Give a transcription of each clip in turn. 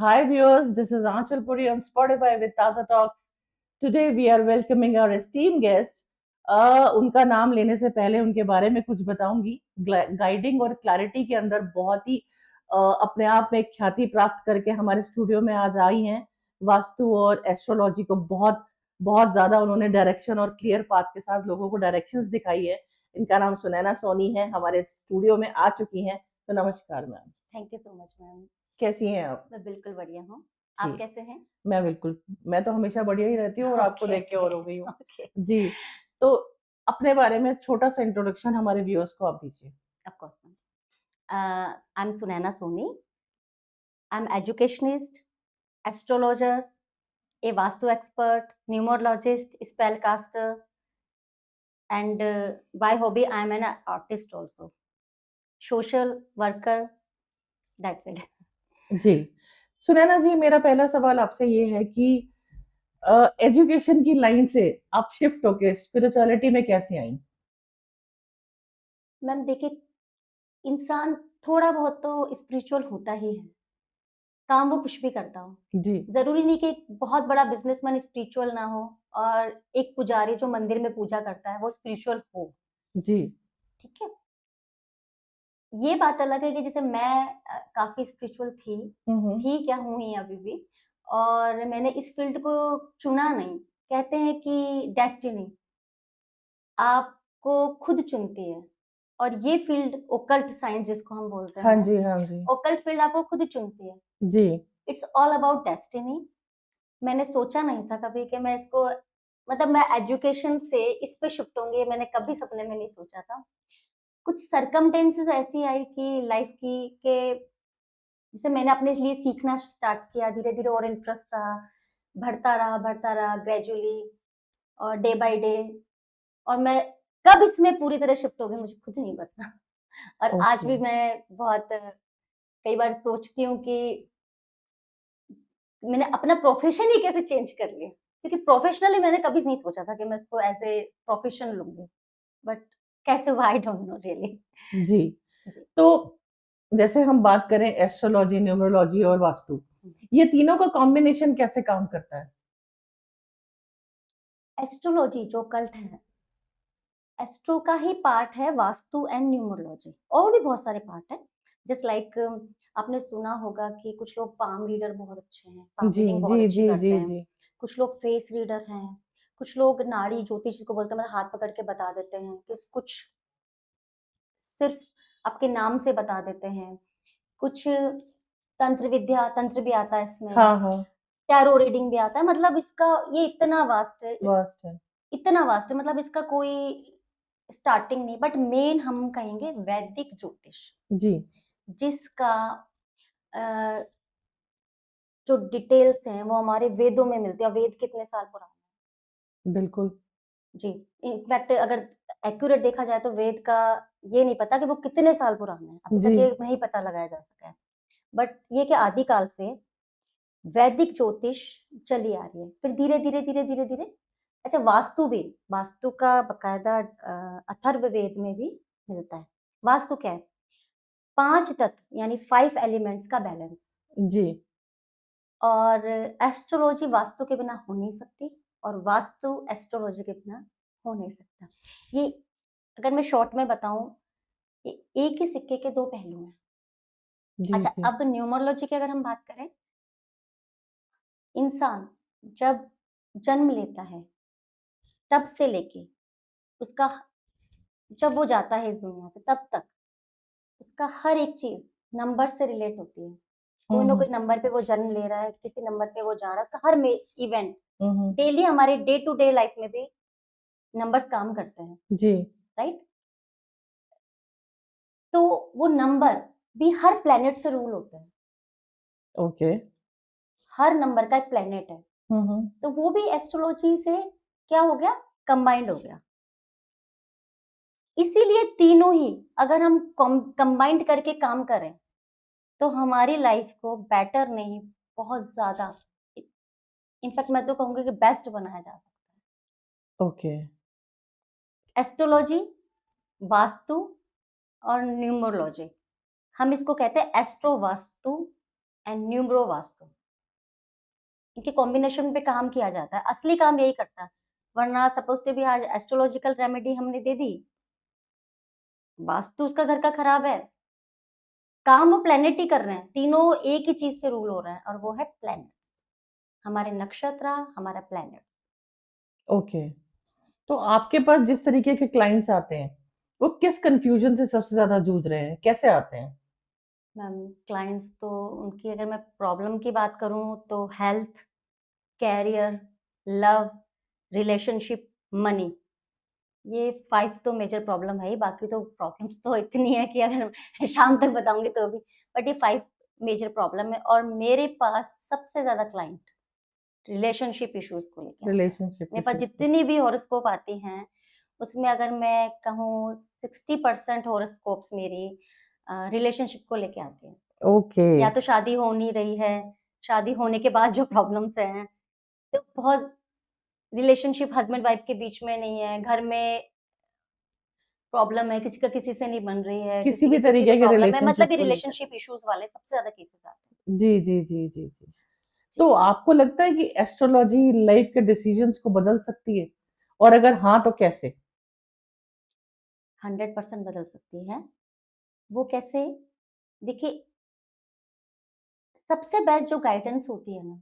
Hi viewers, this is Anchal Puri on Spotify with Taza Talks. Today we are welcoming our esteemed guest. उनका नाम लेने से पहले उनके बारे में कुछ बताऊंगी। गाइडिंग और क्लैरिटी के अंदर बहुत ही अपने आप में ख्याति प्राप्त करके हमारे स्टूडियो में आज आई हैं। वास्तु और एस्ट्रोलॉजी को बहुत बहुत ज्यादा उन्होंने डायरेक्शन और क्लियर पाथ के साथ लोगों को डायरेक्शंस दिखाई है। इनका नाम सुनैना सोनी है, हमारे स्टूडियो में आ चुकी हैं। तो नमस्कार ma'am. Thank you so much ma'am. कैसी हैं आप? मैं बिल्कुल बढ़िया हूँ। आप कैसे हैं? मैं तो हमेशा बढ़िया ही रहती हूँ और आपको देख के और हो गई हूँ। जी, तो अपने बारे में छोटा सा इंट्रोडक्शन हमारे व्यूअर्स को आप दीजिए। Of course ma'am. I am Sunaina Soni. I am educationist, astrologer, a vastu expert, numerologist, spellcaster, and by hobby I am an artist also, social worker. That's it. जी, सुनैना जी, मेरा पहला सवाल आपसे ये है कि एजुकेशन की लाइन से आप शिफ्ट होके स्पिरिचुअलिटी में कैसे आई? मैम देखिए, इंसान थोड़ा बहुत तो स्पिरिचुअल होता ही है, काम वो कुछ भी करता हो। जी, जरूरी नहीं कि एक बहुत बड़ा बिजनेसमैन स्पिरिचुअल ना हो और एक पुजारी जो मंदिर में पूजा करता है वो स्पिरिचुअल हो। जी, ठीक है, ये बात अलग है कि जैसे मैं काफी स्पिरिचुअल थी क्या, हूँ ही अभी भी। और मैंने इस फील्ड को चुना नहीं। कहते हैं कि डेस्टिनी आपको खुद चुनती है, और ये फील्ड ओकल्ट साइंस जिसको हम बोलते हाँ हैं, जी, हाँ जी, ओकल्ट फील्ड आपको खुद चुनती है। जी, इट्स ऑल अबाउट डेस्टिनी। मैंने सोचा नहीं था कभी कि मैं इसको, मतलब मैं एजुकेशन से इस पे शिफ्ट होंगी, मैंने कभी सपने में नहीं सोचा था। कुछ सरकमटेंसेस ऐसी आई कि लाइफ की के जिसे मैंने अपने लिए सीखना स्टार्ट किया, धीरे धीरे और इंटरेस्ट रहा, बढ़ता रहा ग्रेजुअली और डे बाय डे। और मैं कब इसमें पूरी तरह शिफ्ट हो गई मुझे खुद नहीं पता। और आज ओके, भी मैं बहुत कई बार सोचती हूँ कि मैंने अपना प्रोफेशन ही कैसे चेंज कर लिया, क्योंकि प्रोफेशनली मैंने कभी नहीं सोचा था कि मैं इसको एज ए प्रोफेशन लूंगी। बट कैसे हुआ आई डोंट नो रियली। जी। जी। तो जैसे हम बात करें एस्ट्रोलॉजी, न्यूमरोलॉजी और वास्तु, ये तीनों का कॉम्बिनेशन कैसे काम करता है? एस्ट्रोलॉजी जो कल्ट है, एस्ट्रो का ही पार्ट है वास्तु एंड न्यूमरोलॉजी, और भी बहुत सारे पार्ट है। जस्ट लाइक आपने सुना होगा कि कुछ लोग पाम रीडर बहुत अच्छे हैं, पाम जी, रीडिंग बहुत जी, अच्छी जी, करते जी, हैं। जी। कुछ लोग फेस रीडर हैं, कुछ लोग नाड़ी ज्योतिष जिसको बोलते हैं, मतलब हाथ पकड़ के बता देते हैं कि कुछ सिर्फ आपके नाम से बता देते हैं। कुछ तंत्र विद्या, तंत्र भी आता है इसमें, हाँ, हाँ, टैरो रीडिंग भी आता है। मतलब इसका ये इतना वास्ट है, वास्ट है। इतना वास्ट है, मतलब इसका कोई स्टार्टिंग नहीं। बट मेन हम कहेंगे वैदिक ज्योतिष, जी, जिसका अ, जो डिटेल्स हैं वो हमारे वेदों में मिलते हैं। वेद कितने साल पुराने बिल्कुल। हैं जी। इनफैक्ट अगर एक्यूरेट देखा जाए तो वेद का ये नहीं पता कि वो कितने साल पुराने हैं, अभी जी, तक ये नहीं पता लगाया जा सका है। बट ये कि आदिकाल से वैदिक ज्योतिष चली आ रही है, फिर धीरे धीरे धीरे धीरे धीरे। अच्छा, वास्तु भी, वास्तु का बकायदा अथर्ववेद में भी मिलता है। वास्तु क्या है? 5 तत्व यानी 5 एलिमेंट्स का बैलेंस। जी, और एस्ट्रोलॉजी वास्तु के बिना हो नहीं सकती, और वास्तु एस्ट्रोलॉजी के बिना हो नहीं सकता। ये अगर मैं शॉर्ट में बताऊं, एक ही सिक्के के 2 पहलू हैं। जी, अच्छा, जी, अब न्यूमरोलॉजी की अगर हम बात करें, इंसान जब जन्म लेता है तब से लेके उसका, जब वो जाता है इस दुनिया से तब तक, उसका हर एक चीज नंबर से रिलेट होती है। कोई ना हम्म, कोई नंबर पे वो जन्म ले रहा है, किसी नंबर पे वो जा रहा है। उसका हर इवेंट हम्म, डेली, हमारे डे टू डे लाइफ में भी नंबर्स काम करते हैं, जी, राइट? तो वो नंबर भी हर प्लेनेट से रूल होते हैं। ओके, हर नंबर का एक प्लेनेट है, हम्म, तो वो भी एस्ट्रोलॉजी से क्या हो गया, कंबाइंड हो गया। इसीलिए तीनों ही अगर हम कंबाइंड करके काम करें तो हमारी लाइफ को बेटर नहीं, बहुत ज्यादा, इनफैक्ट मैं तो कहूंगी कि बेस्ट बनाया जा सकता ओके, है। एस्ट्रोलॉजी, वास्तु और न्यूमरोलॉजी, हम इसको कहते हैं astro vastu and numero vastu. इनके कॉम्बिनेशन पे काम किया जाता है, असली काम यही करता है। वरना सपोज टू बी आज एस्ट्रोलॉजिकल रेमेडी हमने दे दी, वास्तु उसका घर का खराब है, काम वो प्लेनेट ही कर रहे हैं, तीनों एक ही चीज से रूल हो रहा है और वो है प्लेनेट, हमारे नक्षत्र, हमारा प्लेनेट। ओके। तो आपके पास जिस तरीके के क्लाइंट्स आते हैं, वो किस कंफ्यूजन से सबसे ज्यादा जूझ रहे हैं, कैसे आते हैं? मैम क्लाइंट्स तो उनकी अगर मैं प्रॉब्लम की बात करूं तो health, career, love, relationship, money, ये 5 तो मेजर प्रॉब्लम है ही, बाकी तो प्रॉब्लम्स तो इतनी है कि अगर मैं शाम तक बताऊंगी तो भी, बट ये 5 मेजर प्रॉब्लम है। और मेरे पास सबसे ज्यादा क्लाइंट रिलेशनशिप इश्यूज को लेके आते हैं। रिलेशनशिप मेरे पास इश्यूज पे। जितनी भी हॉरोस्कोप आती हैं, उसमें अगर मैं कहूँ 60% हॉरोस्कोप्स मेरी रिलेशनशिप को लेके आती हैं। ओके। या तो शादी हो नहीं रही है, शादी होने के बाद जो प्रॉब्लम्स हैं, तो बहुत रिलेशनशिप हस्बैंड वाइफ के बीच में नहीं है, घर में प्रॉब्लम है, किसी का किसी से नहीं बन रही है, किसी किसी के भी किसी तरीके को के प्रॉब्लम है, मतलब रिलेशनशिप ये को लेकर। रिलेशनशिप इश्यूज वाले सबसे ज्यादा केसेस आते हैं। जी जी जी जी जी। जी। तो आपको लगता है कि एस्ट्रोलॉजी लाइफ के डिसीजंस को बदल सकती है, और अगर हाँ तो कैसे? 100% बदल सकती है। वो कैसे? देखिए, सबसे बेस्ट जो गाइडेंस होती है ना,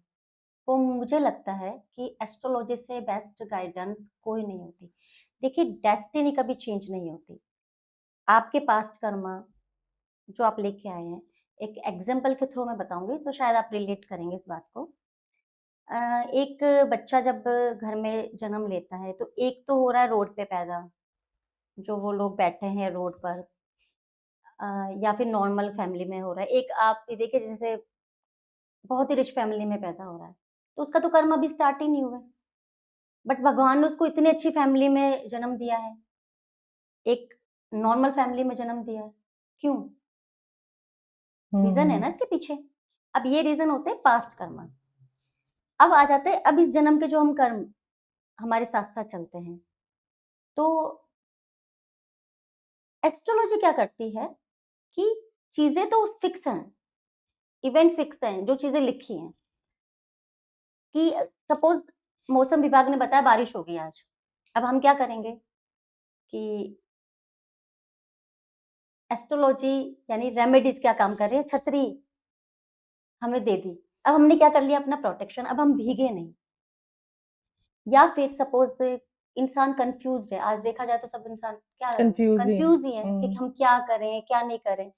वो मुझे लगता है कि एस्ट्रोलॉजी से बेस्ट गाइडेंस कोई नहीं होती। देखिए, डेस्टिनी कभी चेंज नहीं होती। आपके पास्ट कर्मा जो आप लेके आए हैं, एक एग्जाम्पल के थ्रू मैं बताऊंगी तो शायद आप रिलेट करेंगे इस बात को। एक बच्चा जब घर में जन्म लेता है तो एक तो हो रहा है रोड पे पैदा, जो वो लोग बैठे हैं रोड पर, या फिर नॉर्मल फैमिली में हो रहा है। एक आप ये देखिए, जैसे बहुत ही रिच फैमिली में पैदा हो रहा है, तो उसका तो कर्म अभी स्टार्ट ही नहीं हुआ है, बट भगवान ने उसको इतनी अच्छी फैमिली में जन्म दिया है, एक नॉर्मल फैमिली में जन्म दिया है। क्यों? रीजन है हम्म। ना इसके पीछे। अब ये रीजन होते हैं पास्ट कर्म। अब आ जाते हैं अब इस जन्म के जो हम कर्म हमारे साथ साथ चलते हैं। तो एस्ट्रोलॉजी क्या करती है कि चीजें तो फिक्स हैं, इवेंट फिक्स हैं, जो चीजें लिखी हैं कि सपोज मौसम विभाग ने बताया बारिश होगी आज, अब हम क्या करेंगे कि एस्ट्रोलॉजी यानी रेमेडीज क्या काम कर रही है, छतरी हमें दे दी, अब हमने क्या कर लिया अपना प्रोटेक्शन, अब हम भीगे नहीं। या फिर सपोज इंसान कंफ्यूज है, आज देखा जाए तो सब इंसान क्या कंफ्यूजिंग। कंफ्यूज ही है कि हम क्या करें क्या नहीं करें।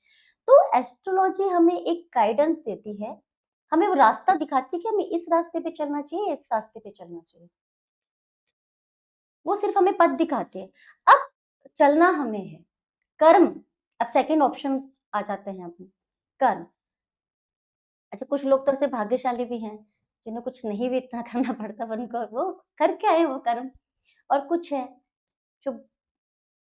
तो एस्ट्रोलॉजी हमें एक गाइडेंस देती है, हमें वो रास्ता दिखाती है कि हमें इस रास्ते पे चलना चाहिए, इस रास्ते पे चलना चाहिए। वो सिर्फ हमें पथ दिखाती है। अब चलना हमें है। कर्म, अब सेकंड ऑप्शन आ जाते हैं अपने कर्म। अच्छा, कुछ लोग तो ऐसे भाग्यशाली भी हैं जिन्हें कुछ नहीं भी इतना करना पड़ता, पर उनको वो करके आए वो कर्म। और कुछ है जो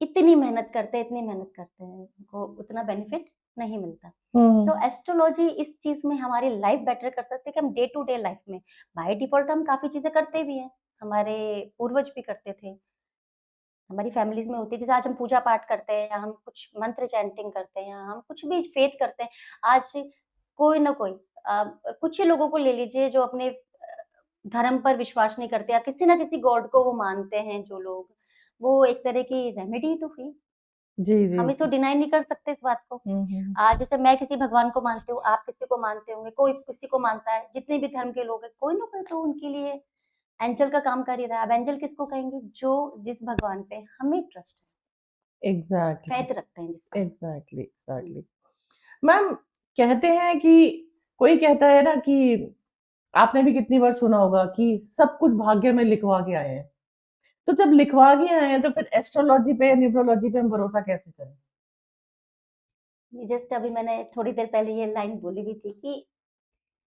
इतनी मेहनत करते हैं, इतनी मेहनत करते हैं, उनको उतना बेनिफिट नहीं मिलता। तो हम्म। एस्ट्रोलॉजी इस चीज में हमारी लाइफ बेटर कर सकती है कि हम डे टू डे लाइफ में बाय डिफॉल्ट हम काफी चीजें करते भी हैं, हमारे पूर्वज भी करते थे, हमारी फैमिलीज में होती है। जैसे आज हम पूजा पाठ करते हैं, या हम कुछ मंत्र चैंटिंग करते हैं, या हम कुछ भी फेथ करते हैं। आज कोई ना कोई कुछ ही लोगों को ले लीजिए जो अपने धर्म पर विश्वास नहीं करते, या किसी ना किसी गॉड को वो मानते हैं जो लोग, वो एक तरह की रेमेडी तो हुई। जी जी हम इसको जी। डिनाई नहीं कर सकते इस बात को। हम्म। आज जैसे मैं किसी भगवान को मानती हूँ, आप किसी को मानते होंगे, कोई किसी को मानता है, जितने भी धर्म के लोग हैं, कोई ना कोई तो उनके लिए एंजल का काम कर ही रहा है। अब एंजल किसको कहेंगे? जो जिस भगवान पे हमें ट्रस्ट है, एग्जैक्टली फैथ रखते हैं जिस पर हम। एग्जैक्टली हम्म। एग्जैक्टली। मैम, कहते हैं कि कोई कहता है ना कि आपने भी कितनी बार सुना होगा कि सब कुछ भाग्य में लिखवा के आए हैं। तो जब लिखवा के आए हैं तो फिर एस्ट्रोलॉजी पे, न्यूमरोलॉजी पे हम भरोसा कैसे करें? जस्ट अभी मैंने थोड़ी देर पहले ये लाइन बोली भी थी कि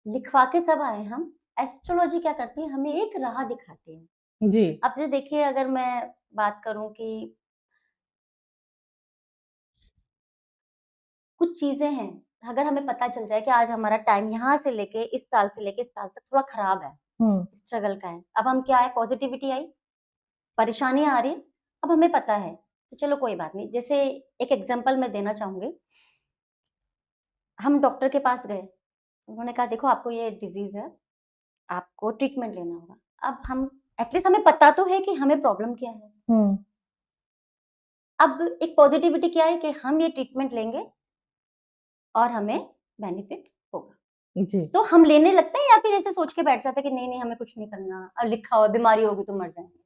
लिखवा के सब आए हम। एस्ट्रोलॉजी क्या करती है, हमें एक राह दिखाती है। जी। अब जैसे देखिए, अगर मैं बात करूं कि कुछ चीजें हैं, अगर हमें पता चल जाए कि आज हमारा टाइम यहाँ से लेके इस साल से लेके इस साल तक थोड़ा खराब है, हम्म। स्ट्रगल का है, अब हम क्या है, पॉजिटिविटी आई, परेशानियां आ रही हैं, अब हमें पता है तो चलो कोई बात नहीं। जैसे एक एग्जांपल मैं देना चाहूंगी, हम डॉक्टर के पास गए, उन्होंने कहा देखो आपको ये डिजीज है, आपको ट्रीटमेंट लेना होगा। अब हम एटलीस्ट हमें पता तो है कि हमें प्रॉब्लम क्या है। हम्म। अब एक पॉजिटिविटी क्या है कि हम ये ट्रीटमेंट लेंगे और हमें बेनिफिट होगा। जी। तो हम लेने लगते हैं या फिर ऐसे सोच के बैठ जाते हैं कि नहीं नहीं हमें कुछ नहीं करना, अब लिखा हुआ बीमारी होगी तो मर जाएंगे,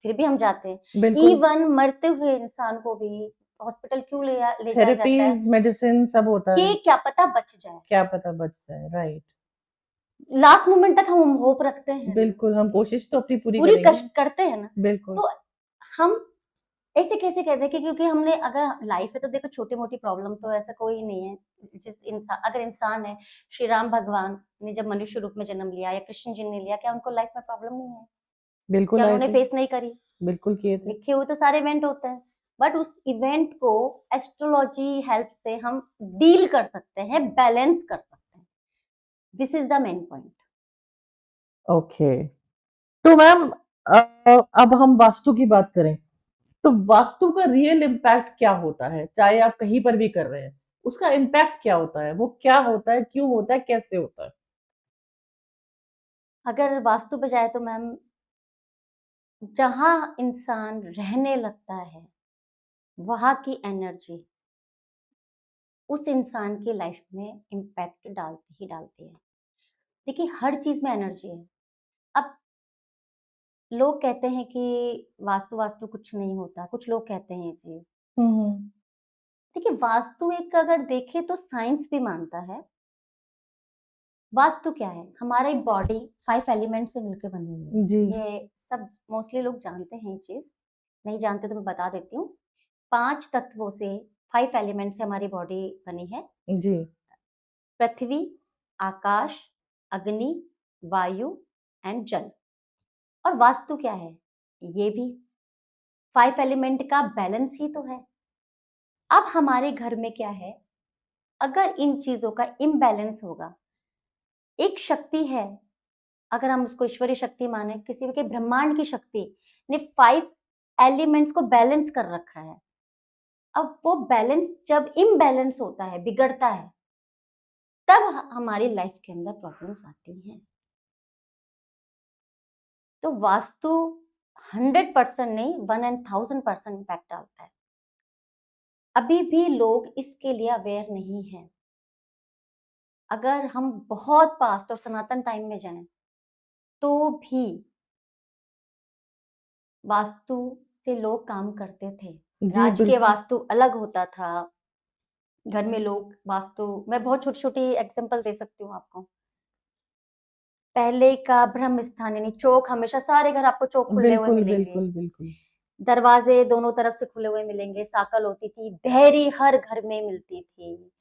फिर भी हम जाते हैं। बिल्कुल। इवन मरते हुए इंसान को भी हॉस्पिटल क्यों ले जाया जाता है थेरेपीज, मेडिसिन सब होता है, कि क्या पता बच जाए, क्या पता बच जाए। राइट। लास्ट मोमेंट तक हम होप रखते हैं ना, बिल्कुल, हम कोशिश तो अपनी पूरी पूरी करेंगे। करते हैं ना। बिल्कुल। तो हम ऐसे कैसे कहते हैं कि क्योंकि हमने अगर लाइफ है तो देखो छोटी मोटी प्रॉब्लम तो ऐसा कोई नहीं है। जिस इंसान अगर इंसान है, श्री राम भगवान ने जब मनुष्य रूप में जन्म लिया या कृष्ण जी ने लिया, क्या उनको लाइफ में प्रॉब्लम नहीं है? बिल्कुल क्या आए उन्होंने थे, फेस नहीं करी? बिल्कुल किए थे। लिखे हुए तो सारे इवेंट होते हैं, बट उस इवेंट को एस्ट्रोलॉजी हेल्प से हम डील कर सकते हैं, बैलेंस कर सकते हैं। This is the main point. Okay. तो मैम, अब हम वास्तु की बात करें, तो वास्तु का रियल इम्पैक्ट क्या होता है? चाहे आप कहीं पर भी कर रहे हैं, उसका इम्पैक्ट क्या होता है? वो क्या होता है, क्यों होता है, कैसे होता है? अगर वास्तु पे जाए तो मैम, जहां इंसान रहने लगता है वहां की एनर्जी उस इंसान की लाइफ में इम्पैक्ट डालती ही डालती है। देखिए हर चीज में एनर्जी है। अब लोग कहते हैं कि वास्तु वास्तु कुछ नहीं होता, कुछ लोग कहते हैं ये चीज। हम्म। देखिए वास्तु एक अगर देखे तो साइंस भी मानता है। वास्तु क्या है? हमारी बॉडी 5 एलिमेंट से मिलकर बनी हुई जी। है। ये सब मोस्टली लोग जानते हैं, ये चीज नहीं जानते तो मैं बता देती हूँ। 5 तत्वों से, 5 एलिमेंट से हमारी बॉडी बनी है। जी। पृथ्वी, आकाश, अग्नि, वायु एंड जल। और वास्तु क्या है? ये भी 5 एलिमेंट का बैलेंस ही तो है। अब हमारे घर में क्या है, अगर इन चीजों का इम्बैलेंस होगा, एक शक्ति है, अगर हम उसको ईश्वरीय शक्ति माने, किसी भी के ब्रह्मांड की शक्ति ने 5 एलिमेंट्स को बैलेंस कर रखा है। अब वो बैलेंस जब इम्बैलेंस होता है, बिगड़ता है, तब हमारी लाइफ के अंदर प्रॉब्लम्स आती हैं। तो वास्तु 100% नहीं, 1000% इम्पैक्ट डालता है। अभी भी लोग इसके लिए अवेयर नहीं है। अगर हम बहुत पास्ट और सनातन टाइम में जाएं तो भी वास्तु से लोग काम करते थे। जी, राजकीय बिल्कुल। वास्तु अलग होता था। घर में लोग वास्तु, मैं बहुत छोटी छोटी एग्जांपल दे सकती हूँ आपको। पहले का ब्रह्म स्थान यानी चौक, हमेशा सारे घर आपको चौक खुले हुए बिल्कुल, मिलेंगे। बिल्कुल, बिल्कुल। दरवाजे दोनों तरफ से खुले हुए मिलेंगे, साकल होती थी, देहरी हर घर में मिलती थी।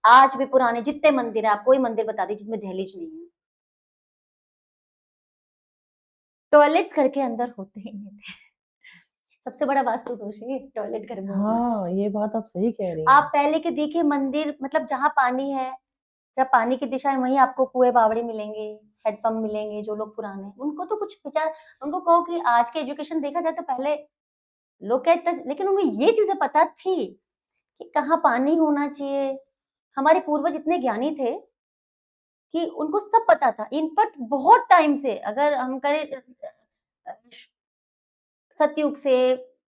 आज भी पुराने जितने मंदिर है, आप कोई मंदिर बता दीजिए जिसमें दहलीज नहीं है। टॉयलेट्स घर के अंदर होते ही नहीं थे। सबसे बड़ा वास्तु दोष है टॉयलेट घर में होना। हाँ, ये बात आप सही कह रही आप हैं। पहले के देखिए मंदिर, मतलब जहाँ पानी है, जहाँ पानी की दिशा है, वहीं आपको कुएं बावड़े मिलेंगे, हैंडपंप मिलेंगे। जो लोग पुराने हैं, उनको तो कुछ विचार, उनको कहो कि आज के एजुकेशन देखा जाए तो पहले लोग क्या इतना, लेकिन उनको ये चीजें पता थी कि कहाँ पानी होना चाहिए। हमारे पूर्वज इतने ज्ञानी थे कि उनको सब पता था। इनफैक्ट बहुत टाइम से, अगर हम करें सतयुग से,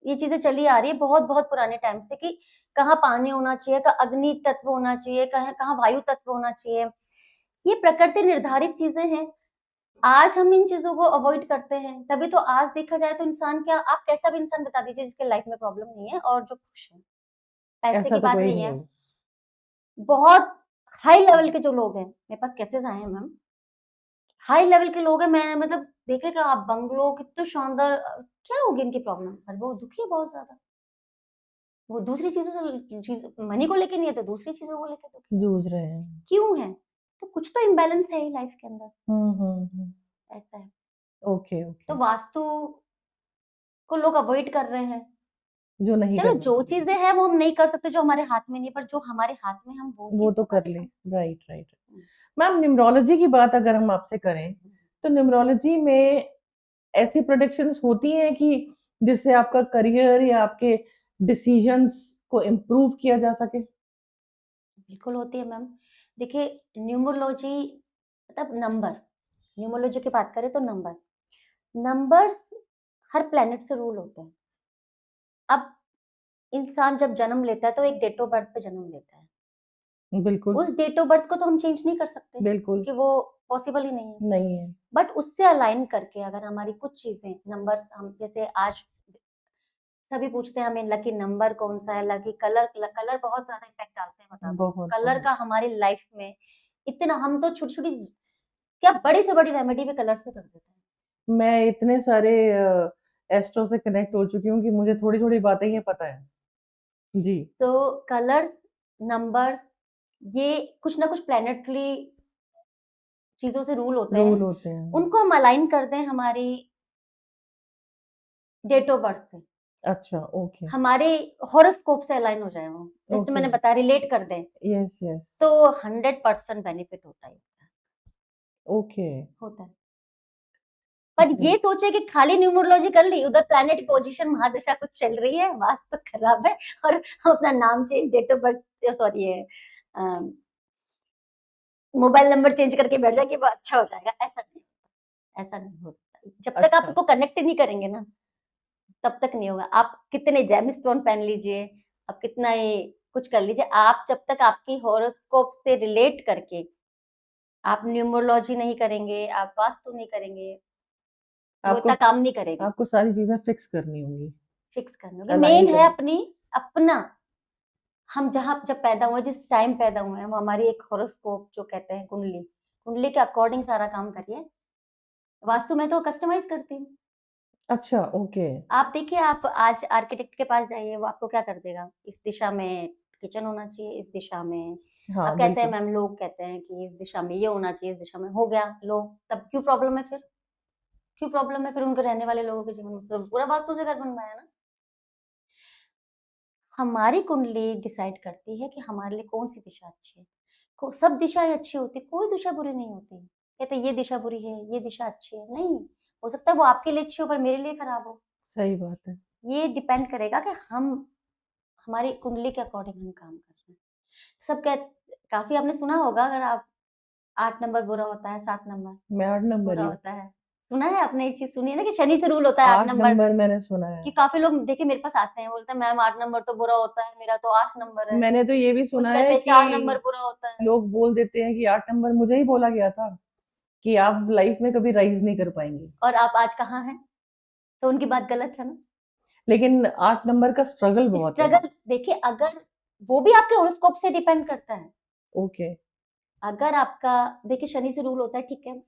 ये चीजें चली आ रही है बहुत बहुत पुराने टाइम से कि कहाँ पानी होना चाहिए, कहाँ अग्नि तत्व होना चाहिए, कहाँ कहाँ वायु तत्व होना चाहिए। ये प्रकृति निर्धारित चीजें हैं। आज हम इन चीजों को अवॉइड करते हैं, तभी तो आज देखा जाए तो इंसान, क्या आप कैसा भी इंसान बता दीजिए जिसके लाइफ में प्रॉब्लम नहीं है और जो खुश है। पैसे ऐसा की तो बात कोई नहीं नहीं है। है। बहुत हाई लेवल के जो लोग हैं, मेरे पास केसेस आए हैं मैम, हाई लेवल के लोग हैं, मैं मतलब देखेगा आप बंगलो कितने शानदार, क्या होगी इनकी प्रॉब्लम, पर वो दुखी है बहुत ज्यादा। वो दूसरी चीजों से, चीज मनी को लेके नहीं है तो दूसरी चीजों को लेके दुखी है। जूझ रहे हैं। क्यों है? तो कुछ तो इम्बैलेंस है ही लाइफ के अंदर। ऐसा है। ओके, तो ओके। वास्तु को लोग अवॉइड कर रहे हैं। जो नहीं चलो करना जो चाहिए, चीजें हैं वो हम नहीं कर सकते, जो हमारे हाथ में नहीं है, पर जो हमारे हाथ में हम वो वो चीज तो तो कर कर ही ले। सकते राइट, राइट। हैं। मैम, न्यूमरोलॉजी की बात अगर हम आपसे करें, तो न्यूमरोलॉजी में ऐसी प्रेडिक्शंस होती हैं कि जिससे आपका करियर या आपके डिसीजंस को इम्प्रूव किया जा सके? बिल्कुल होती है मैम। देखिए न्यूमरोलॉजी मतलब नंबर, न्यूमरोलॉजी की बात करें तो नंबर्स हर प्लेनेट से रूल होते हैं। अब इंसान जब जन्म लेता है तो एक डेट ऑफ बर्थ पे जन्म लेता है। बिल्कुल, उस डेट ऑफ बर्थ को तो हम चेंज नहीं कर सकते बिल्कुल, क्योंकि वो पॉसिबल ही नहीं है। नहीं है। बट उससे अलाइन करके अगर हमारी कुछ चीजें नंबर्स, हम जैसे आज सभी पूछते हैं हमें लकी नंबर कौन सा है, लकी कलर, कलर बहुत ज्यादा इम्पैक्ट डालते हैं, बता दो बहुत, कलर बहुत। का हमारी लाइफ में इतना, हम तो छोटी छोटी, क्या बड़ी से बड़ी रेमेडी भी कलर से कर देते हैं। मैं इतने सारे एस्ट्रो से कनेक्ट हो चुकी हूँ कि मुझे थोड़ी-थोड़ी बातें ही पता है। जी, तो कलर्स, नंबर्स, ये कुछ ना कुछ प्लैनेटरी चीजों से रूल होते रूल हैं, होते हैं। उनको हम अलाइन कर दें हमारी डेट ऑफ बर्थ से, अच्छा, ओके, हमारे हॉरोस्कोप से अलाइन हो जाए वो, जैसे ओके। मैंने बताया रिलेट कर दें, यस, यस। तो 100% बेनिफिट ओके, होता है। पर ग्रेट। ये सोचे कि खाली न्यूमरोलॉजी कर ली, उधर प्लैनेट की पोजीशन महादशा कुछ चल रही है, वास्तु खराब है, और हम अपना नाम change, date of birth, sorry ये मोबाइल नंबर चेंज करके बैठ जाए कि वो अच्छा हो जाएगा, ऐसा नहीं होता। जब तक आप अच्छा, उसको कनेक्ट नहीं करेंगे ना, तब तक नहीं होगा। आप कितने जेमस्टोन पहन लीजिए, आप कितना ये कुछ कर लीजिए, आप जब तक आपकी हॉरोस्कोप से रिलेट करके आप न्यूमरोलॉजी नहीं करेंगे, आप वास्तु नहीं करेंगे, वो आपको इतना काम नहीं करेगी। आपको सारी चीज़ें फिक्स करनी होंगी, फिक्स करने होगी, अलाइन मेन है करनी। अपनी, अपना, हम जहाँ जब पैदा हुए, जिस टाइम पैदा हुए हैं, वो हमारी एक हॉरोस्कोप जो कहते हैं कुंडली, कुंडली के अकॉर्डिंग सारा काम करिए। वास्तु में तो कस्टमाइज करती हूँ। अच्छा, ओके। आप देखिए, आप आज आर्किटेक्ट के पास जाइए, वो आपको क्या कर देगा, इस दिशा में किचन होना चाहिए, इस दिशा में, हाँ, अब कहते हैं बिल्कुल। मैम, लोग कहते हैं कि इस दिशा में ये होना चाहिए, इस दिशा में हो गया, लो, तब क्यों प्रॉब्लम है फिर? क्यों प्रॉब्लम है फिर उनके रहने वाले लोगों के जीवन में? तो पूरा वास्तु से घर बनवाया ना। हमारी कुंडली डिसाइड करती है कि हमारे लिए कौन सी दिशा अच्छी है। सब दिशाएं अच्छी होती, कोई दिशा बुरी नहीं होती। कहते ये दिशा बुरी है, ये दिशा अच्छी है, नहीं, हो सकता है वो आपके लिए अच्छी हो पर मेरे लिए खराब हो। सही बात है। ये डिपेंड करेगा कि हम, हमारी कुंडली के अकॉर्डिंग हम काम कर रहे हैं। सब कह, काफी आपने सुना होगा, अगर आप 8 नंबर बुरा होता है, 7 नंबर मैं 8 नंबर बुरा ही हूँ। होता है। सुना है आपने, ये चीज सुनी है ना कि शनि से रूल होता है 8 8 नंबर, नंबर मैंने सुना है। कि काफी लोग देखिए मेरे पास आते हैं, बोलते हैं मैम 8 नंबर तो बुरा होता है, मेरा तो 8 नंबर है। मैंने तो ये भी कुछ सुना कहते है हैं 4 नंबर कि बुरा होता है। लोग बोल देते हैं कि 8 नंबर, मुझे ही बोला गया था कि आप लाइफ में कभी राइज़ नहीं कर पाएँगे। और आप आज कहाँ हैं? तो उनकी बात गलत है ना। लेकिन 8 नंबर का स्ट्रगल बहुत है। स्ट्रगल देखिए, अगर वो भी आपके हॉरोस्कोप से डिपेंड करता है। ओके, अगर आपका, देखिए शनि से रूल होता है, ठीक है,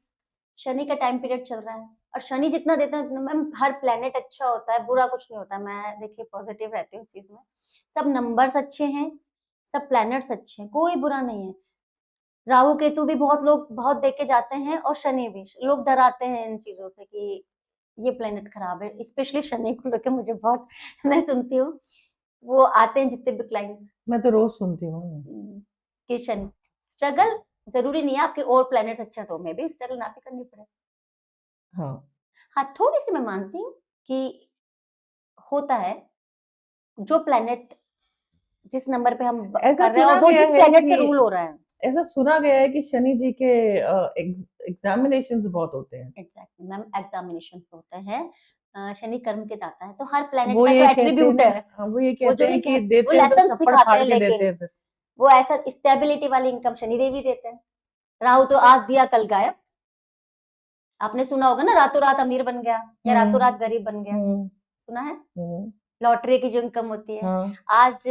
शनि का टाइम पीरियड चल रहा है, और शनि जितना देता है उतना, मैम हर प्लेनेट अच्छा होता है, बुरा कुछ नहीं होता। मैं देखिए पॉजिटिव रहती हूँ इस चीज में। सब नंबर्स अच्छे हैं, सब प्लैनेट्स अच्छे हैं, कोई बुरा नहीं है। राहु केतु भी बहुत लोग बहुत देख के जाते हैं, और शनि भी, लोग डराते हैं इन चीजों से कि ये प्लेनेट खराब है, स्पेशली शनि को लेकर मुझे बहुत मैं सुनती हूँ, वो आते हैं जितने भी क्लाइंट्स, मैं तो रोज़ सुनती हूँ। कि शनि, स्ट्रगल जरूरी नहीं है आपके और प्लैनेट्स अच्छे हैं तो मे भी स्ट्रगल ना भी करनी पड़े। हाँ, हाँ, थोड़ी सी मैं मानती हूँ कि होता है, जो प्लैनेट जिस नंबर पे हम ऐसा कर रहे हैं, सुना और वो गया जिस है प्लैनेट से कि रूल हो रहा है। ऐसा सुना गया है कि शनि जी के एग्ज़ामिनेशंस बहुत होते हैं। एग्जैक्टली मैम, एग्जामिनेशन होते हैं। शनि कर्म के दाता है, तो हर प्लैनेट वो का ये जो कहते हैं एट्रीब्यूट ना, है, हाँ, वो ये वो कहते जो भी हैं कि वो देते हैं तो लेसन चप्पड़ सिखाते फाड़ हैं, के देते लेकिन हैं फिर। वो ऐसा स्टेबिलिटी वाली इनकम शनि देव ही देते हैं। राहु तो आज दिया कल गायब। आपने सुना होगा ना, रातों रात अमीर बन गया या रातों हुँ, रात गरीब बन गया, हुँ, सुना है? हुँ, लॉटरी की जो इनकम होती है, हाँ। आज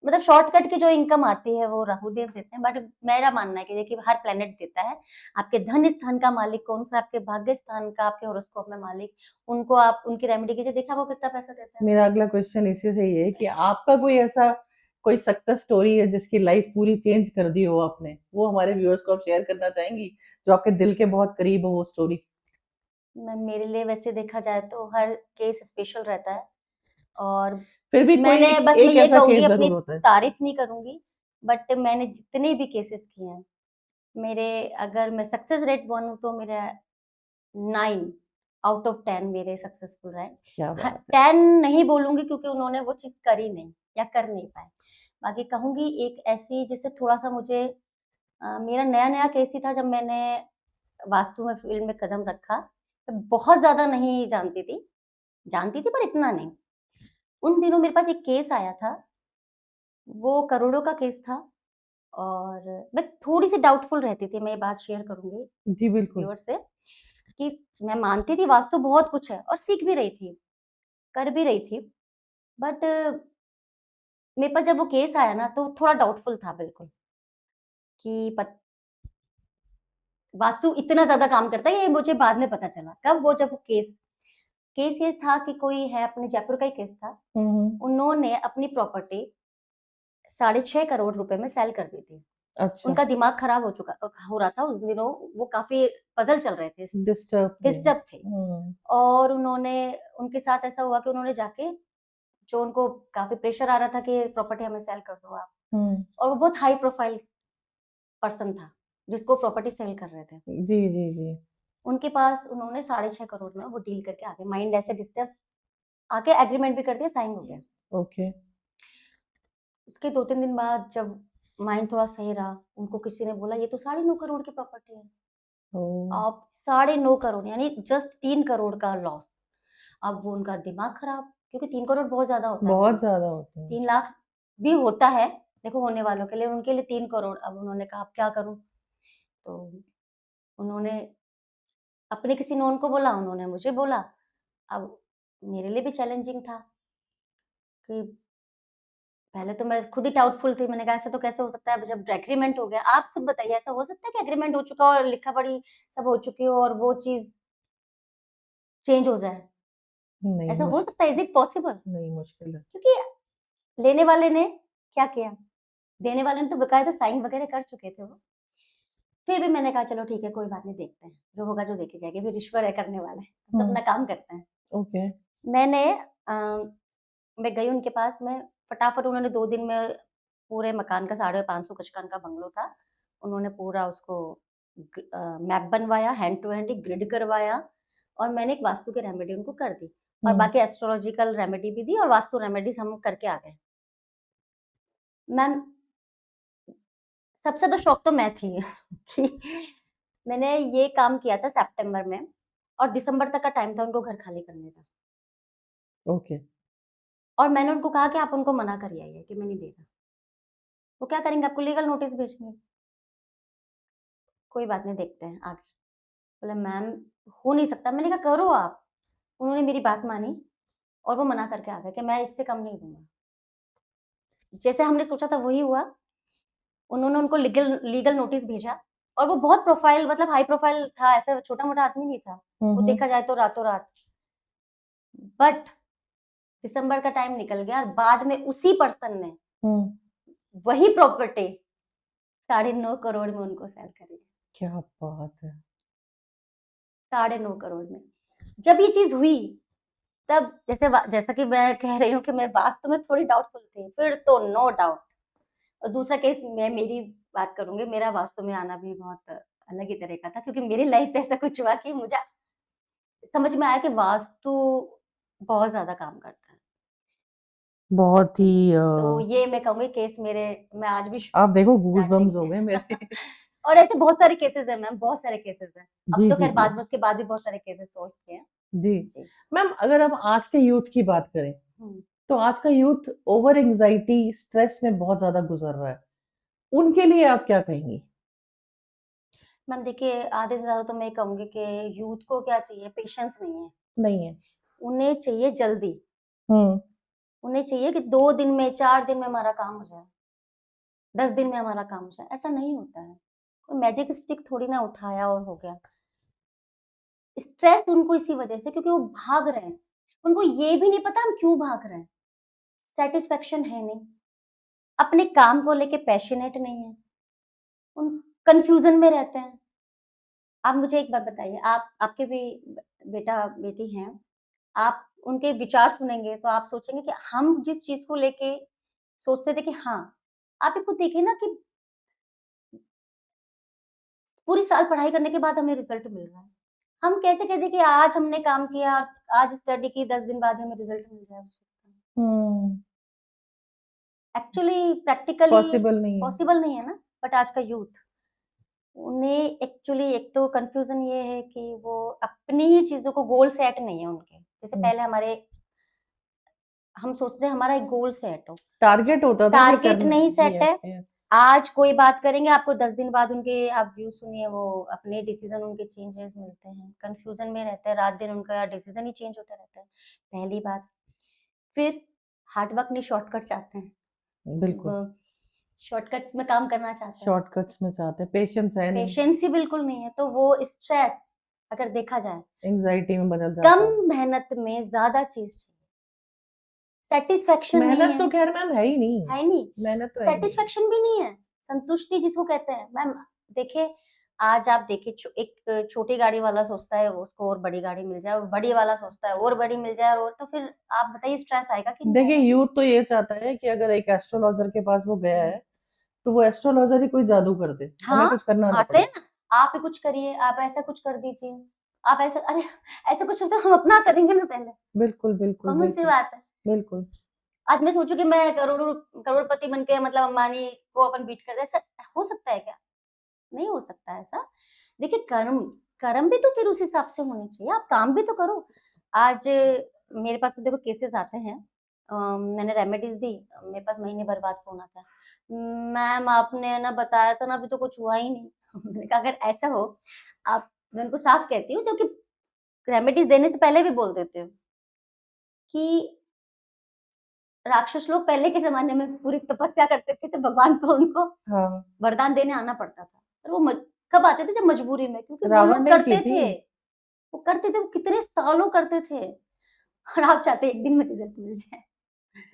मतलब शॉर्टकट की जो इनकम आती है वो राहु देव देते हैं। बट मेरा मानना है कि देखिए हर प्लेनेट देता है। आपके धन स्थान का मालिक कौन सा, आपके भाग्य स्थान का, आपके हॉरोस्कोप में मालिक, उनको आप उनकी रेमेडी कीजिए, देखा वो कितना पैसा देता है। मेरा अगला क्वेश्चन इसी से ही है कि आपका कोई सक्सेस स्टोरी है जिसकी लाइफ पूरी चेंज कर दी हो आपने? वो हमारे व्यूअर्स को आप शेयर करना चाहेंगी? जो आपके दिल के बहुत करीब हो वो स्टोरी? मेरे लिए वैसे देखा जाए तो हर केस स्पेशल रहता है, और फिर भी कोई मैंने एक बस मैं एक ये ऐसा कहूंगी, केस अपनी ज़रूर होता है। तारीफ नहीं करूंगी, बट मैंने जितने भी केसेस किए हैं, मेरे, अगर मैं सक्सेस रेट बोलूं तो मेरा 9 आउट ऑफ 10 मेरे सक्सेसफुल रहे। क्या बात है! 10 नहीं बोलूंगी क्योंकि उन्होंने वो चीज करी नहीं या कर नहीं पाए। बाकी कहूंगी एक ऐसी जिससे थोड़ा सा मुझे, मेरा नया नया केस ही था जब मैंने वास्तु में फील्ड में कदम रखा, मैं बहुत ज़्यादा नहीं जानती थी पर इतना नहीं। उन दिनों मेरे पास एक केस आया था, वो करोड़ों का केस था और मैं थोड़ी-सी डाउटफुल रहती थी, मैं ये बात शेयर करूँगी जी, बिल्कुल। व्यूअर्स से कि मैं मानती थी वास्तु बहुत कुछ है और सीख भी रही थी, कर भी रही थी, बट मेरे पास जब वो केस आया ना तो थोड़ा डाउटफुल था बिल्कुल कि पत वास्तु इतना ज़्यादा काम करता है, ये मुझे बाद में पता चला। कब? वो जब वो केस ये था कि कोई है, अपने जयपुर का ही केस था। हुँ, हुँ। उन्होंने अपनी प्रॉपर्टी 6.5 करोड़ रुपए में सेल कर दी थी। अच्छा, उनका दिमाग खराब हो रहा था उस दिनों, वो काफ़ी पज़ल चल रहे थे, डिस्टर्ब थे। डिस्टर्ब थे हुँ, और उनके साथ ऐसा हुआ कि उन्होंने जाके, जो उनको काफ़ी प्रेशर आ रहा था कि प्रॉपर्टी हमें सेल कर दो आप, हुँ। और वो बहुत हाई प्रोफाइल पर्सन था, जिसको प्रॉपर्टी सेल कर रहे थे। जी, जी, जी। उनके पास उन्होंने 6.5 करोड़ में वो डील करके आ गए, माइंड ऐसे डिस्टर्ब, आके एग्रीमेंट भी कर दिया, साइन हो गया। ओके। उसके 2-3 दिन बाद जब माइंड थोड़ा सही रहा, उनको किसी ने बोला ये तो 9.5 करोड़ की प्रॉपर्टी है। ओह! अब 9.5 करोड़ यानी जस्ट 3 करोड़ का लॉस। अब वो उनका दिमाग खराब, क्योंकि 3 करोड़ बहुत ज़्यादा होता है बहुत भाई। ज़्यादा होते हैं। 3 लाख भी होता है, देखो होने वालों के लिए, उनके लिए 3 करोड़। अब उन्होंने कहा अब क्या करूँ? तो उन्होंने अपने किसी नोन को बोला, उन्होंने मुझे बोला। अब मेरे लिए भी चैलेंजिंग था कि पहले तो मैं खुद ही डाउटफुल थी, मैंने कहा ऐसा तो कैसे हो सकता है, अब जब एग्रीमेंट हो गया, आप खुद बताइए ऐसा हो सकता है कि एग्रीमेंट हो चुका हो और लिखा-पढ़ी सब हो चुकी हो और वो चीज़ चेंज हो जाए? नहीं ऐसा हो सकता है? Is it possible? नहीं, मुश्किल है। क्योंकि लेने वाले ने क्या किया? देने वाले ने तो बकायदा साइन वगैरह कर चुके थे वो। फिर भी मैंने कहा चलो ठीक है, कोई बात नहीं, देखते हैं, जो होगा जो देखी जाएगी, अभी ईश्वर है करने वाला है, तो हुँ, अपना काम करते हैं। ओके। मैंने मैं गई उनके पास, मैं फटाफट, उन्होंने 2 दिन में पूरे मकान का 550 गज का बंगलो था। उन्होंने पूरा उसको मैप बनवाया, हैंड टू हैंड ही ग्रिड करवाया और मैंने एक वास्तु की रेमेडी उनको कर दी और हुँ, बाकी एस्ट्रोलॉजिकल रेमेडी भी दी और वास्तु रेमेडीज़ हम करके आ गए। मैम, सबसे ज़्यादा शॉक तो मैं थी कि मैंने ये काम किया था सितंबर में और दिसंबर तक का टाइम था उनको घर खाली करने का। ओके। और मैंने उनको कहा कि आप उनको मना कर आइए कि मैं नहीं दे रहा। वो क्या करेंगे, आपको लीगल नोटिस भेजेंगे। कोई बात नहीं, देखते हैं आगे। बोला मैम हो नहीं सकता। मैंने कहा करो आप। उन्होंने मेरी बात मानी और वो मना करके आ गए कि मैं इससे कम नहीं दूँगा। जैसे हमने सोचा था वही हुआ। उन्होंने उनको लीगल नोटिस भेजा और वो बहुत प्रोफाइल, मतलब हाई प्रोफाइल था, ऐसा छोटा-मोटा आदमी नहीं था। हुँ, वो हुँ, देखा जाए तो रातों-रात। बट दिसंबर का टाइम निकल गया और बाद में उसी पर्सन ने हुँ। वही प्रॉपर्टी 9.5 करोड़ में उनको सेल करी। क्या बात है! 9.5 करोड़ में। जब ये चीज़ हुई, तब जैसा कि मैं कह रही हूँ कि मैं वास्तव में थोड़ी डाउटफुल थी, फिर तो नो डाउट। और दूसरा केस मैं मेरी बात करूँगी, मेरा वास्तु में आना भी बहुत अलग ही तरह का था, क्योंकि मेरी लाइफ में ऐसा कुछ हुआ कि मुझे समझ में आया कि वास्तु बहुत ज़्यादा काम करता है। बहुत ही तो ये मैं कहूँगी केस मेरे, मैं आज भी आप देखो गूज़बम्प्स हो स्टार्टिंग गए मेरे। और ऐसे बहुत सारे केसेज़ हैं मैम, बहुत सारे केसेज़ हैं। अब जी, तो जी, खैर जी। बाद में, उसके बाद भी बहुत सारे केसेज़ सॉल्व किए हैं। जी। जी। मैम अगर हम आज के यूथ की बात करें, हुँ। तो आज का यूथ ओवर एंग्ज़ायटी, स्ट्रेस में बहुत ज़्यादा गुज़र रहा है। उनके लिए आप क्या कहेंगी? मैम देखिए, आधे से ज़्यादा तो मैं ये कहूँगी कि यूथ को क्या चाहिए, पेशेंस नहीं है। नहीं है। उन्हें चाहिए जल्दी। हुँ, उन्हें चाहिए कि 2 दिन में, 4 दिन में हमारा काम हो जाए, 10 दिन में हमारा काम हो जाए, ऐसा नहीं होता है। कोई मैजिक स्टिक थोड़ी ना उठाया और हो गया। स्ट्रेस उनको इसी वजह से, क्योंकि वो भाग रहे हैं। उनको ये भी नहीं पता हम क्यों भाग रहे हैं। सैटिस्फैक्शन है नहीं, अपने काम को लेके पैशनेट नहीं है, उन कन्फ्यूज़न में रहते हैं। आप मुझे एक बात बताइए, आपके भी बेटा-बेटी हैं, आप उनके विचार सुनेंगे तो आप सोचेंगे कि हम जिस चीज़ को लेके सोचते थे कि हाँ, आप ये खुद देखिए ना कि पूरी साल पढ़ाई करने के बाद हमें रिज़ल्ट मिल रहा है। हम कैसे कह दें कि आज हमने काम किया, आज स्टडी की, 10 दिन बाद हमें रिज़ल्ट मिल जाए उस चीज़ का। हुँ, एक्चुअली प्रैक्टिकली पॉसिबल नहीं है। पॉसिबल नहीं है ना, बट आज का यूथ उन्हें एक्चुअली एक तो कंफ्यूजन ये है कि वो अपनी ही चीजों को गोल सेट नहीं है उनके, जैसे हम्म, पहले हम सोचते हैं हमारा एक गोल सेट हो, टारगेट होता था कि टारगेट करना नहीं है। सेट है। Yes yes. आज कोई बात करेंगे, आपको 10 दिन बाद उनके आप व्यू सुनिए, वो अपने डिसीजन उनके चेंजेस मिलते हैं, कंफ्यूजन में रहते हैं, रात दिन उनका डिसीजन ही चेंज होता रहता है, पहली बात। फिर हार्ड वर्क नहीं, शॉर्टकट चाहते हैं, बिल्कुल, वो शॉर्टकट्स में काम करना चाहते हैं, शॉर्टकट्स में चाहते हैं, पेशेंस है नहीं, पेशेंस ही बिल्कुल नहीं है, तो वो स्ट्रेस अगर देखा जाए, एंजाइटी में बदल कम जाता है। मेहनत में ज्यादा चीज चाहिए, सेटिस्फेक्शन नहीं मेहनत तो है, खैर मैम है ही नहीं, है नहीं, मेहनत तो है ही नहीं। सेटिस्फेक्शन भी नहीं है, संतुष्टि जिसको कहते हैं मैम। देखिए, आज आप देखिए, एक छोटी गाड़ी वाला सोचता है उसको और बड़ी गाड़ी मिल जाए, और बड़ी वाला सोचता है और बड़ी मिल जाए, और तो फिर आप बताइए स्ट्रेस आएगा कि नहीं देखिए आएगा? यूथ तो ये चाहता है कि अगर एक एस्ट्रोलॉजर के पास वो गया है तो वो एस्ट्रोलॉजर ही कोई जादू कर दे, हमें हाँ, कुछ करना ना आते पड़े। हैं ना, आप ही कुछ करिए, आप ऐसा कुछ कर दीजिए, आप ऐसा, अरे ऐसा कुछ होता है, हम अपना करेंगे ना पहले, बिल्कुल बिल्कुल कॉमन सी बिल्कुल बात है। बिल्कुल। आज मैं सोचूं कि मैं करोड़पति बन के मतलब अंबानी को अपन बीट कर दे, ऐसा हो सकता है क्या? नहीं हो सकता ऐसा। देखिए, कर्म कर्म भी तो फिर उस हिसाब से होने चाहिए, आप काम भी तो करो। आज मेरे पास तो देखो केसेस आते हैं, मैंने रेमेडीज दी, मेरे पास महीने भर बाद फोन आता है, मैम आपने ना बताया था ना, अभी तो कुछ हुआ ही नहीं। मैंने कहा अगर ऐसा हो, आप, मैं उनको साफ कहती हूँ, जो कि रेमेडीज देने से पहले भी बोल देती हूँ कि राक्षस लोग पहले के जमाने में पूरी तपस्या करते थे, तो भगवान को उनको हाँ, वरदान देने आना पड़ता था, और वो कब आते थे? जब मजबूरी में, क्योंकि वो रावण लोग ने की करते थी। थे, वो कितने सालों करते थे, और आप चाहते एक दिन में रिजल्ट मिल जाए,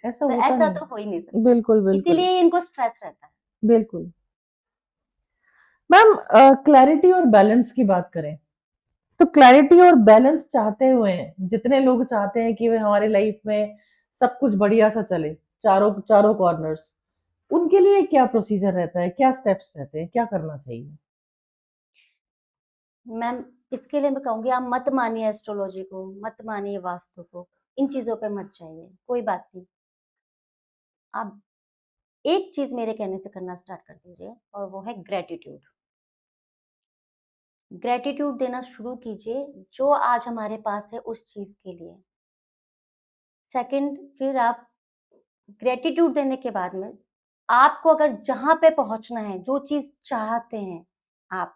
ऐसा तो होता ऐसा नहीं। तो हो ही नहीं सकता, बिल्कुल बिल्कुल इसीलिए इनको स्ट्रेस रहता है। बिल्कुल। मैम, क्लैरिटी और बैलेंस की बात करें तो क्लैरिटी और बैलेंस चाहते हुए जितने लोग चाहते हैं कि वे हमारी लाइफ में सब कुछ बढ़िया सा चले, चारों चारों कॉर्नर्स, उनके लिए क्या प्रोसीजर रहता है, क्या स्टेप्स रहते हैं, क्या करना चाहिए? मैम, इसके लिए मैं कहूंगी, आप मत मानिए एस्ट्रोलॉजी को, मत मानिए वास्तु को, इन चीजों पे मत जाइए, कोई बात नहीं। आप एक चीज मेरे कहने से करना स्टार्ट कर दीजिए, और वो है ग्रेटिट्यूड। ग्रेटिट्यूड देना शुरू कीजिए, जो आज हमारे पास है उस चीज के लिए। सेकंड, फिर आप ग्रेटिट्यूड देने के बाद में, आपको अगर जहां पे पहुंचना है, जो चीज चाहते हैं आप,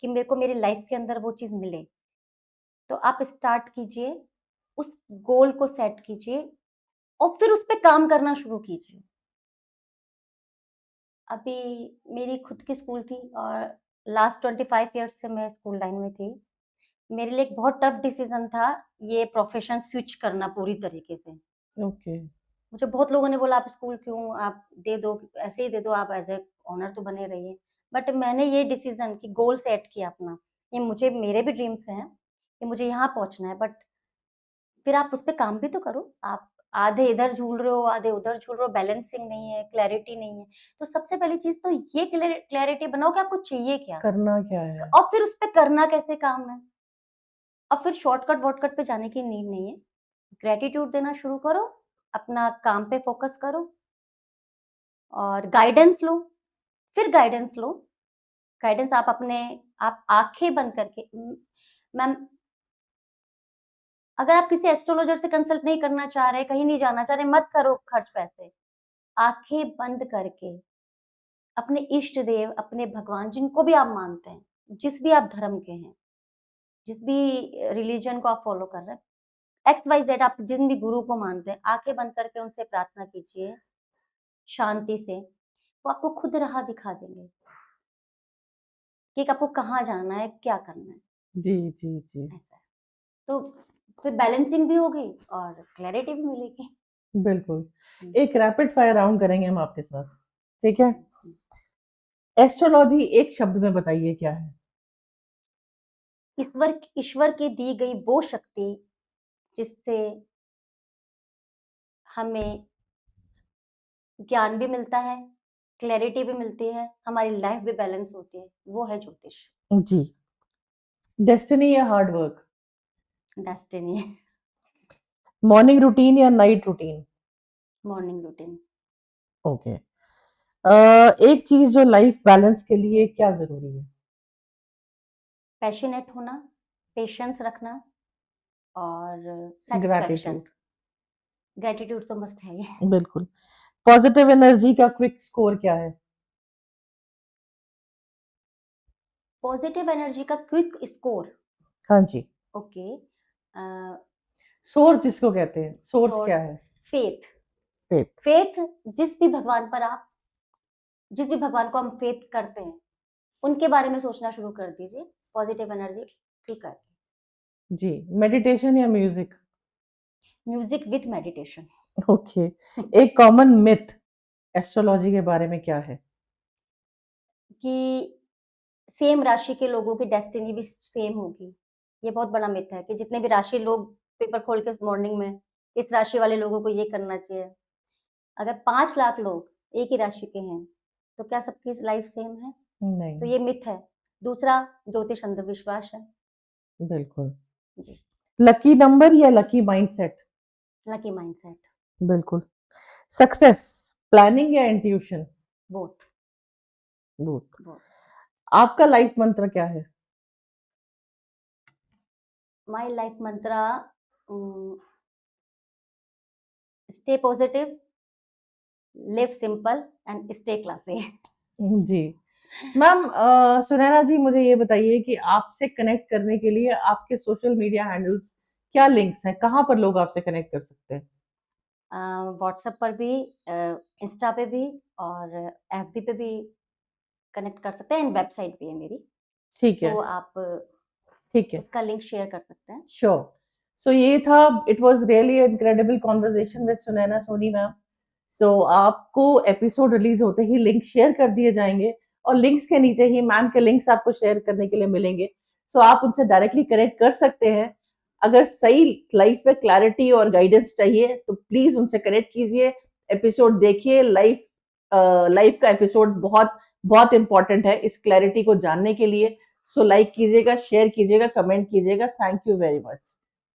कि मेरे को मेरी लाइफ के अंदर वो चीज मिले, तो आप स्टार्ट कीजिए, उस गोल को सेट कीजिए, और फिर उस पे काम करना शुरू कीजिए। अभी मेरी खुद की स्कूल थी, और लास्ट 25 ईयर्स से मैं स्कूल लाइन में थी। मेरे लिए एक बहुत टफ डिसीजन था ये प्रोफेशन स्विच करना पूरी तरीके से। ओके। मुझे बहुत लोगों ने बोला आप स्कूल क्यों, आप दे दो, ऐसे ही दे दो, आप एज ए ऑनर तो बने रहिए। बट मैंने ये डिसीजन की गोल सेट किया अपना, ये मुझे, मेरे भी ड्रीम्स हैं कि मुझे यहाँ पहुंचना है, बट फिर आप उस पर काम भी तो करो। आप आधे इधर झूल रहे हो, आधे उधर झूल रहे हो, बैलेंसिंग नहीं है, क्लैरिटी नहीं है। तो सबसे पहली चीज तो ये क्लैरिटी बनाओ कि आपको चाहिए क्या, करना क्या है? और फिर उस पर करना कैसे काम है। और फिर शॉर्टकट वॉर्टकट पे जाने की नीड नहीं है, ग्रेटिट्यूड देना शुरू करो, अपना काम पे फोकस करो, और गाइडेंस लो, फिर गाइडेंस लो। गाइडेंस आप अपने, आप आंखें बंद करके, मैम, अगर आप किसी एस्ट्रोलॉजर से कंसल्ट नहीं करना चाह रहे, कहीं नहीं जाना चाह रहे, मत करो खर्च पैसे। आंखें बंद करके अपने इष्ट देव, अपने भगवान, जिनको भी आप मानते हैं, जिस भी आप धर्म के हैं, जिस भी रिलीजन को आप फॉलो कर रहे हैं, एक्स वाई जेड, आप जिन भी गुरु को मानते हैं, आंखें बंद करके उनसे प्रार्थना कीजिए शांति से। वो आपको खुद राह दिखा देंगे कि आपको कहाँ जाना है, क्या करना है। जी जी जी। ऐसा है, तो फिर बैलेंसिंग भी होगी और क्लैरिटी भी मिलेगी। बिल्कुल। हम्म, एक रैपिड फायर राउंड करेंगे हम आपके साथ, ठीक है? हम्म। एस्ट्रोलॉजी एक शब्द में बताइए क्या है? ईश्वर ईश्वर की दी गई वो शक्ति, जिससे हमें ज्ञान भी मिलता है, क्लैरिटी भी मिलती है, हमारी लाइफ भी बैलेंस होती है, वो है ज्योतिष। जी। डेस्टिनी या hard work? Destiny. Morning routine या night routine? Morning routine. Okay. एक चीज जो लाइफ बैलेंस के लिए क्या जरूरी है? पैशनेट होना, पेशेंस रखना और सेटिस्फैक्शन। ग्रैटिट्यूड, ग्रेटिट्यूड तो मस्ट है ही। बिल्कुल। पॉजिटिव एनर्जी का क्विक स्कोर क्या है? पॉजिटिव एनर्जी का क्विक स्कोर, हाँ जी। ओके। सोर्स जिसको कहते हैं, सोर्स सोर्स क्या है? फेथ। फेथ। फेथ, जिस भी भगवान को हम फेथ करते हैं उनके बारे में सोचना शुरू कर दीजिए, पॉजिटिव एनर्जी क्विक आएगी। जी। मेडिटेशन या music? Music with meditation. Okay. एक कॉमन मिथ एस्ट्रोलॉजी के बारे में क्या है? कि सेम राशि के लोगों की डेस्टिनी भी सेम होगी। ये बहुत बड़ा मिथ है कि जितने भी राशि लोग पेपर खोल के मॉर्निंग में इस राशि वाले लोगों को ये करना चाहिए। अगर 5 लाख लोग एक ही राशि के हैं तो क्या सबकी लाइफ सेम है? तो नहीं, ये मिथ है। दूसरा, ज्योतिष अंधविश्वास है। बिल्कुल। जी। लकी नंबर या लकी माइंडसेट? Lucky mindset. बिल्कुल। सक्सेस प्लानिंग या इंट्यूशन? बोथ। बोथ। बोथ। आपका लाइफ मंत्र क्या है? My life mantra, stay positive, live simple and stay classy. जी। मैम सुनैना जी, मुझे ये बताइए कि आपसे कनेक्ट करने के लिए आपके सोशल मीडिया हैंडल्स क्या लिंक्स हैं? कहाँ पर लोग आपसे कनेक्ट कर सकते हैं? व्हाट्सएप पर भी, इंस्टा पे भी और एफबी पे भी कनेक्ट कर सकते हैं, एंड वेबसाइट भी है मेरी। ठीक है, तो आप ठीक है। उसका लिंक शेयर कर सकते हैं। श्योर। सो ये था, it was really incredible conversation with Sunaina Soni ma'am. So आपको एपिसोड रिलीज होते ही लिंक शेयर कर दिए जाएंगे और लिंक्स के नीचे ही मैम के लिंक्स आपको शेयर करने के लिए मिलेंगे। सो आप उनसे डायरेक्टली कनेक्ट कर सकते हैं। अगर सही लाइफ में क्लैरिटी और गाइडेंस चाहिए तो प्लीज उनसे कनेक्ट कीजिए, एपिसोड देखिए। लाइफ का एपिसोड बहुत बहुत इंपॉर्टेंट है इस क्लैरिटी को जानने के लिए। सो लाइक कीजिएगा, शेयर कीजिएगा, कमेंट कीजिएगा। Thank you very much.